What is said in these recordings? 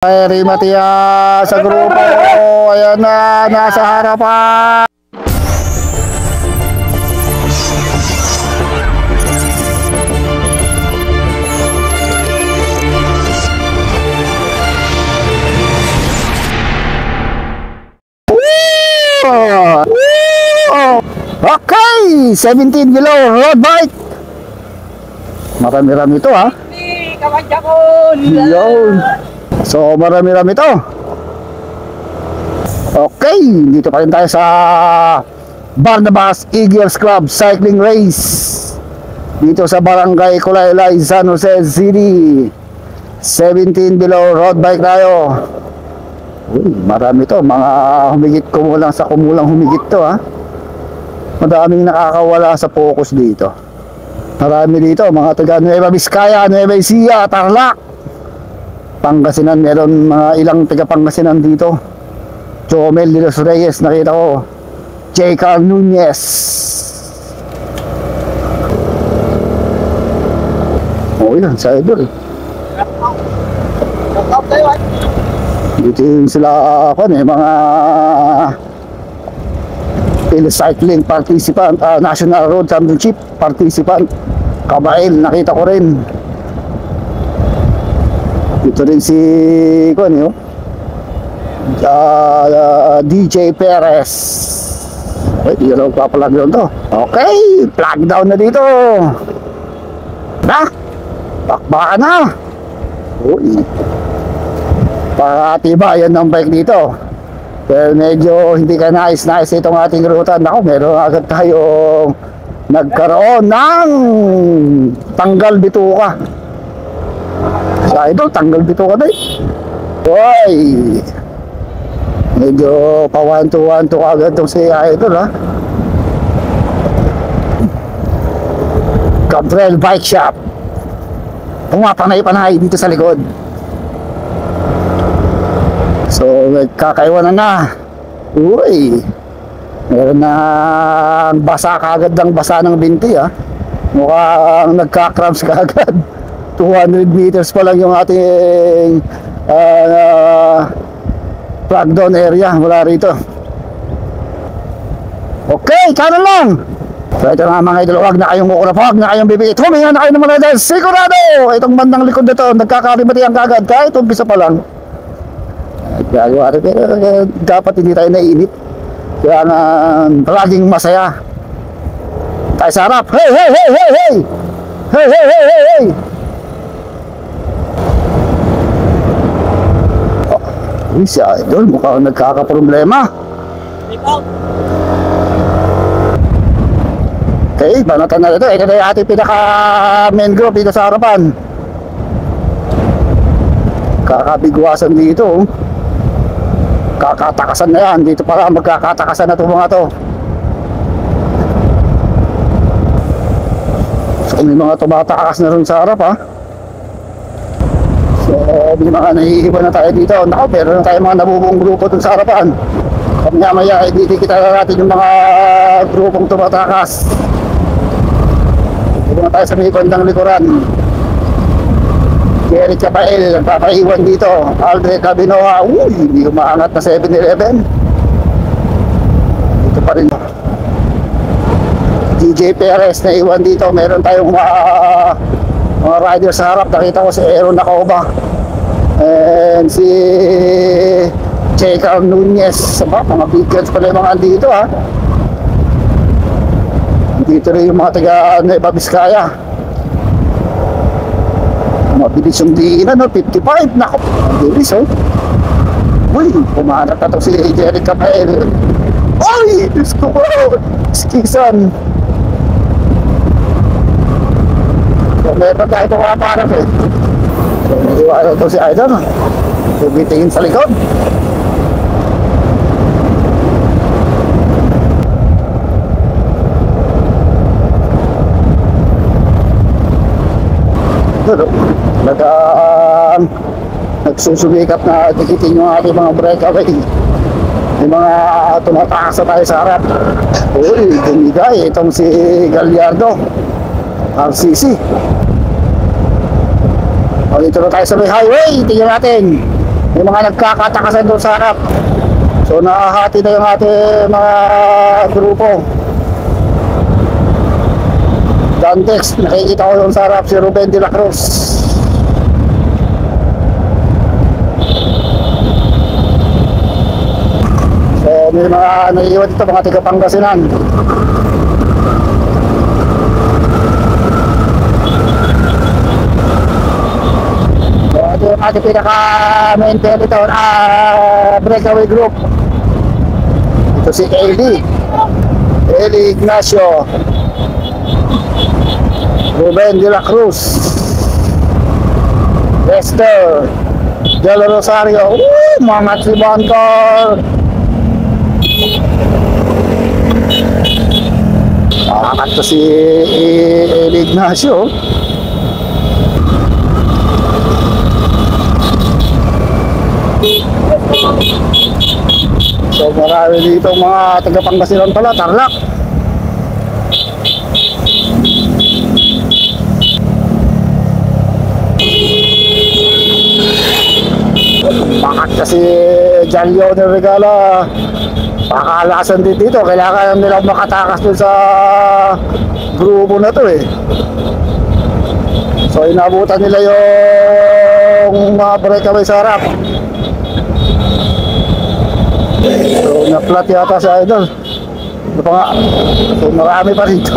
Eri Matias sa grupo. Ayan na, nasa harapan. Okay, 17 below road bike. Marami-rami ito ha. Yun. So marami-rami ito. Okay, dito pa rin tayo sa Barnabas Eagles Club Cycling Race dito sa Barangay Kulaylay, San Jose City. 17 below road bike tayo. Uy, marami to, mga humigit kumulang humigit to ha. Madaming nakakawala sa focus dito. Marami dito, mga taga Nueva Vizcaya, Nueva Ecija, Tarlac, Pangasinan. Meron mga ilang taga Pangasinan dito. Jomel de los Reyes, nakita ko. J. Carl Nunez. Oh, yan, sa idol. Dito yung sila mga cycling participant, National Road Championship participant, Kabail, nakita ko rin. Dito rin si DJ Perez. Hindi na papalag doon to. Okay, plug down na dito. Bakbaka na. Uy, pakatibayan ng bike dito. Pero medyo hindi ka nais-nais itong ating ruta. Naku, meron agad tayong nagkaroon ng tanggal bituka. Sa idol, tanggal bituka na eh. Uy, medyo pa-1-2-1-2 agad itong si idol ha. Cabrel Bike Shop. Pumapanay-panay dito sa likod. So, nagkakaiwanan na. Uy, meron na basa kagad ng basa ng binti ha. Mukhang nagka-cramps kagad. 200 meters pa lang yung ating plug down area mula rito. Okay, kanan lang. So ito nga mga idol, huwag na kayong kukurap, huwag na kayong bibigit. Huminga na kayo ng mga dahil sigurado itong bandang likod na ito nagkakarimatihan kagad kahit umpisa pa lang. Pero dapat hindi tayo naiinip. Kaya nga laging masaya tayo sa harap. Hey, hey, hey, hey, hey! Hey, hey, hey, hey, hey! Oh, si idol mukhang nagkakaproblema. Okay, banatan na ito. Ito na yung ating pinaka main group dito sa harapan. Kakabigwasan dito. Kakatakasan na yan. Dito para magkakatakasan na itong mga to. So may mga tumatakas na rin sa harap ha. So may mga naiiwan na tayo dito. Naku, pero na tayo mga nabubuong grupo dun sa harapan. Kamaya-maya dito kita natin yung mga grupong tumatakas. Dito na tayo sa may bandang likuran. Jerry Chapael, papaiwan dito. Aldre Cabinoa, uy, hindi umaangat na 7-Eleven. Dito pa rin. DJ Perez na iwan dito. Meron tayong mga rider sa harap. Nakita ko si Aaron Nacoba and si J. Carl Nunez. Mga big guns pala yung mga andito ha. Dito rin yung mga taga Nueva Vizcaya. Mabilis yung diinan, no? 55, nako, mabilis, oh. Uy, pumanat na to si Jerry Capael. Uy, Diyos ko, skisan. So, meron tayo ito mga parang, eh. So, naiwanan to si Idol. Tumitingin sa likod. Nagsusumikap na tikitin yung ating mga breakaway. May mga tumatakas na tayo sa harap. Uy, dumigay itong si Gallardo RCC. O, dito na tayo sa may highway. Tingnan natin May mga nagkakatakasan doon sa harap. So nahahati na yung ating mga grupo. Dantex, nakikita ko yung sa harap si Ruben de la Cruz. So may mga naiiwan dito, mga tiga Pangasinan. So ito yung ating pinaka-main peloton, breakaway group. Ito si Eli Ignacio, Ruben de la Cruz, Lester Del Rosario. Mga si Bancor. Nakakanta si Eli Ignacio. So marami dito mga taga-Pangasinan pala, Tarlac. Bakit kasi John Leonel Regala pakalasan din dito, kailangan nilang makatakas dun sa grupo na to eh. So inabutan nila yung mga breakaway sa harap. So na-flat yata sa idol. Ito pa nga. So marami pa rito.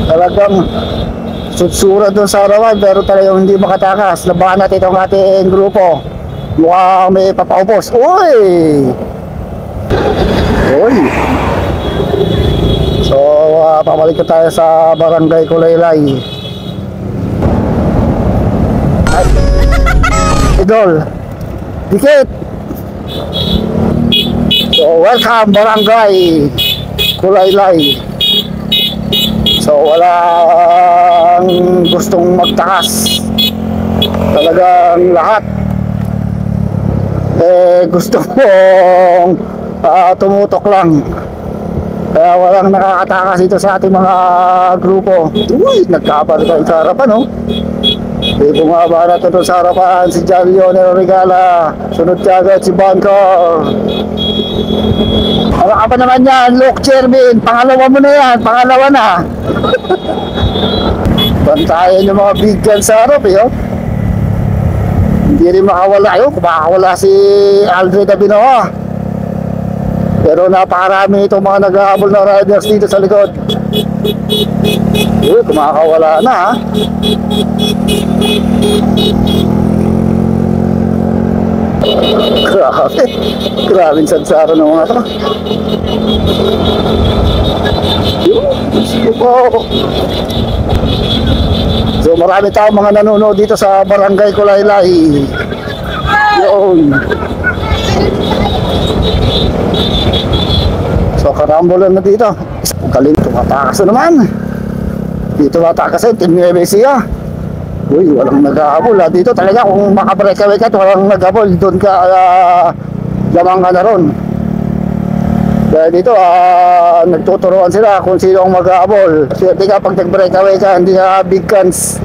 Talagang sutsura doon sa harapan, pero talagang hindi makatakas. Labahan natin itong ating grupo. Mukhang may papaupos. Uy! Uy! So pabalik tayo sa Barangay Kulaylay. Ay! Idol! Dikit! So welcome Barangay Kulaylay. So walang gustong magtakas. Talagang lahat gusto mong tumutok lang. Kaya walang nakakatakas dito sa ating mga grupo. Uy, nagkabarangay sa harapan, no? Bumaba na ito sa harapan si John Leonel Regala. Sunod ka agad si Bancor. Ano ka pa naman yan, Luke Chervin? Pangalawa mo na yan, pangalawa na. Bantayan yung mga big guns sa harap eh, oh. Hindi rin makawala yun, kumakawala si Aldred Abinoa. Pero napakarami itong mga nag-aabol na riders dito sa likod. Uy, kumakawala na ha. Grabe. Grabing sadsara ng mga ito. So marami tao mga nanonood dito sa Barangay Kulaylay. Yun. So karambulan na dito. Galing, tumatakas na naman. Dito matakasin, Team Nueva Ecija. Uy, walang nag-aabol ha. Dito talaga kung makabreakaway ka, walang nag-aabol. Doon ka, lamang ka na ron. Kaya dito, nagtuturuan sila kung sino ang mag-aabol. Swerte ka pag nag-breakaway ka, hindi ka big guns.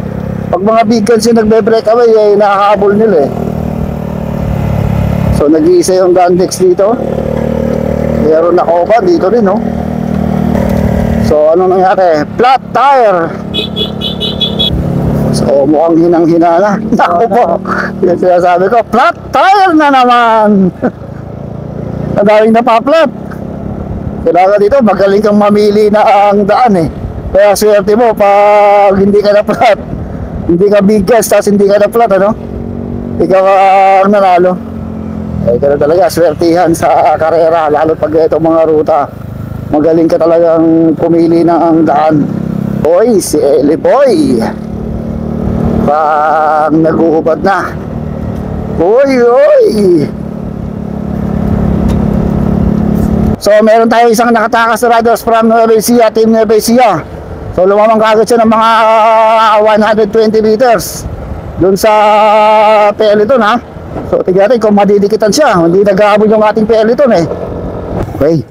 Pag mga big guns yung nagbe-breakaway, eh, nakahabol nila eh. So nag-iisa yung Dantex dito. Meron na Copa dito rin, no? So ano nangyari? Flat tire. So mukhang hinang-hina na. Naku po, yung sinasabi ko, flat tire na naman. Ang daming napaplat. Kailangan dito, magaling kang mamili na ang daan eh. Kaya swerte mo pag hindi ka na flat. Hindi ka big gas, tapos hindi ka na flat, ano? Ikaw ang nanalo. Eh, kaya talaga, swertihan sa karera, lalo pag itong mga ruta. Magaling ka talagang pumili ng daan. Oy, si Eli Boy. Pag naguhubad na. Oy, oy. So meron tayo isang nakatakas na riders from Nueva Ecija, Team Nueva Ecija. So lumamang kagad siya ng mga 120 meters dun sa peloton ha. So tignan natin kung madidikitan siya. Hindi nag-aabol yung ating peloton eh. Okay.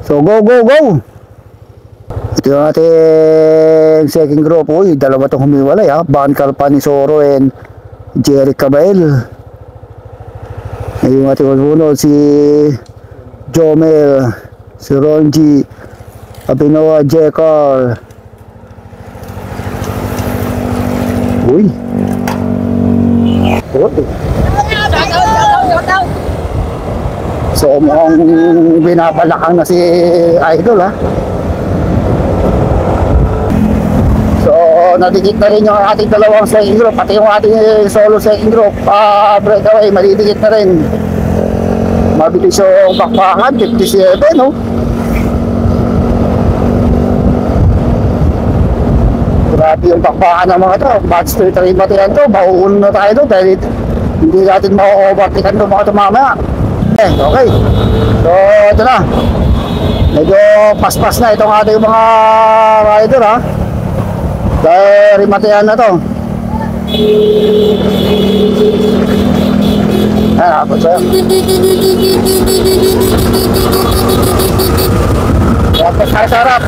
So go, go, go. Ito yung ating second group. Uy, dalawa itong humiwalay ha. Bancor Panisoro and Jerry Cabell. Yung ating magbunod si Jomel, si Ronji, Abinoa Jekar. Uy. So mukhang binabalakang na si Idol ha. So nadikit na rin yung ating dalawang second group, pati yung ating solo second group breakaway, malidikit na rin. Mabilis yung bakbakan, 57 no. Grabe yung bakbakan ng mga to. Batch 3 ba yan to? Mauunan na tayo to dahil hindi natin ma-overtakean to mga to mamaya. Okay. So ito na. Medyo paspas na itong ating mga rider ha. Dahil rimatehan na to. Ayan, ako sa'yo. Tapos tayo sa harap,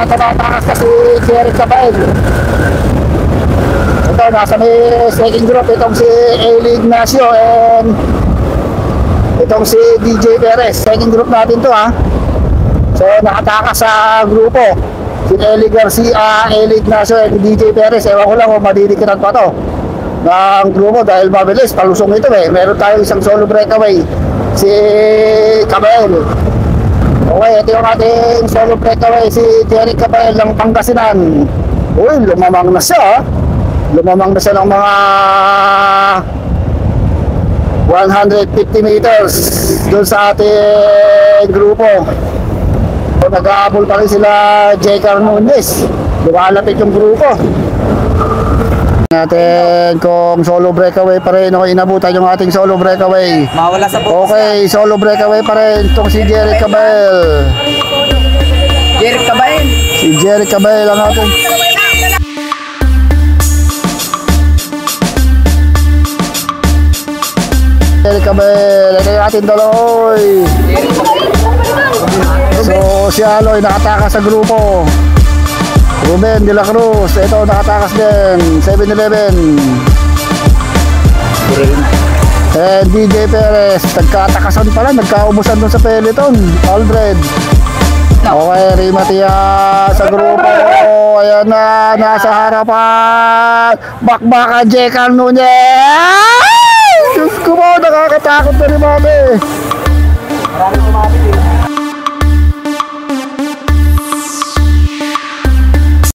tumatakas na si Jerry Cabael. Ito, nasa may second group, itong si Eli Ignacio and itong si DJ Perez. Second group natin to ha. So nakatakas sa grupo si Eli Garcia, Eli Ignacio and DJ Perez. Ewan ko lang kung madidikitan pa to ng grupo dahil mabilis, palusong ito eh. Meron tayong isang solo breakaway, si Cabael. Okay, ito yung ating solo breakaway, si Jerry Cabael ng Pangasinan. Uy, lumamang na siya. Lumamang na siya ng mga 150 meters doon sa ating grupo. So, nag-aabol pa rin sila J.Car Nunez. Lumalapit yung grupo natin kung solo breakaway pa rin o inabutan yung ating solo breakaway. Mawala sa box. Okay, solo breakaway pa rin itong si Jerry Cabael. Jerry Cabael. Si Jerry Cabael ang ating Jerry Cabael. Ito yung ating daloy. So si Aloy nakatakas sa grupo. Ruben de la Cruz, ito nakatakas din, 7-Eleven. And DJ Perez, nagkatakasan pala, nagkaubusan dun sa peloton. Aldred. Okay, Rimatia sa grupo. Ayan na, nasa harapan. Bakbakan J.Car Nunez. Diyos ko mo, nakakatakot na rin mami. Maraming kumapit eh.